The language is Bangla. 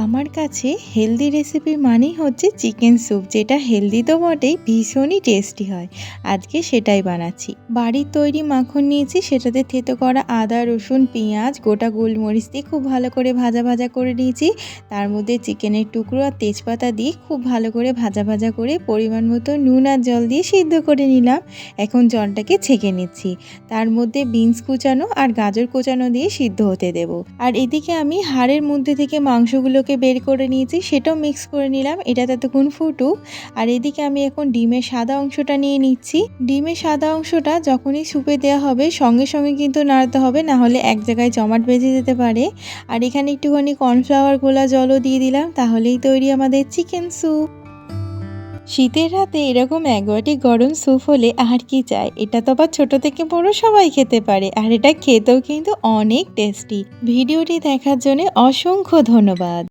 আমার কাছে হেলদি রেসিপি মানেই হচ্ছে চিকেন স্যুপ, যেটা হেলদি তো বটেই, ভীষণই টেস্টি হয়। আজকে সেটাই বানাচ্ছি। বাড়ির তৈরি মাখন নিয়েছি, সেটাতে থেতো করা আদা, রসুন, পেঁয়াজ, গোটা গোলমরিচ দিয়ে খুব ভালো করে ভাজা ভাজা করে নিয়েছি। তার মধ্যে চিকেনের টুকরো আর তেজপাতা দিয়ে খুব ভালো করে ভাজা ভাজা করে পরিমাণ মতো নুন আর জল দিয়ে সিদ্ধ করে নিলাম। এখন জলটাকে ছেঁকে নিচ্ছি। তার মধ্যে বিনস কুচানো আর গাজর কুচানো দিয়ে সিদ্ধ হতে দেব। আর এদিকে আমি হাড়ের মধ্যে থেকে মাংসগুলোকে বের করে নিয়েছি, সেটাও মিক্স করে নিলাম। এটা ততক্ষণ ফুটুক। আর এদিকে আমি এখন ডিমের সাদা অংশটা নিয়ে নিচ্ছি। ডিমের সাদা অংশটা যখনই স্যুপে দেওয়া হবে সঙ্গে সঙ্গে কিন্তু নাড়তে হবে, না হলে এক জায়গায় জমাট বেঁধে যেতে পারে। আর এখানে একটুখানি কর্নফ্লাওয়ার গোলা জলও দিয়ে দিলাম, তাহলেই তৈরি আমাদের চিকেন স্যুপ। শীতের রাতে এরকম একবাটি গরম স্যুপ হলে আর কি চাই। এটা তো আবার ছোট থেকে বড় সবাই খেতে পারে, আর এটা খেতেও কিন্তু অনেক টেস্টি। ভিডিওটি দেখার জন্য অসংখ্য ধন্যবাদ।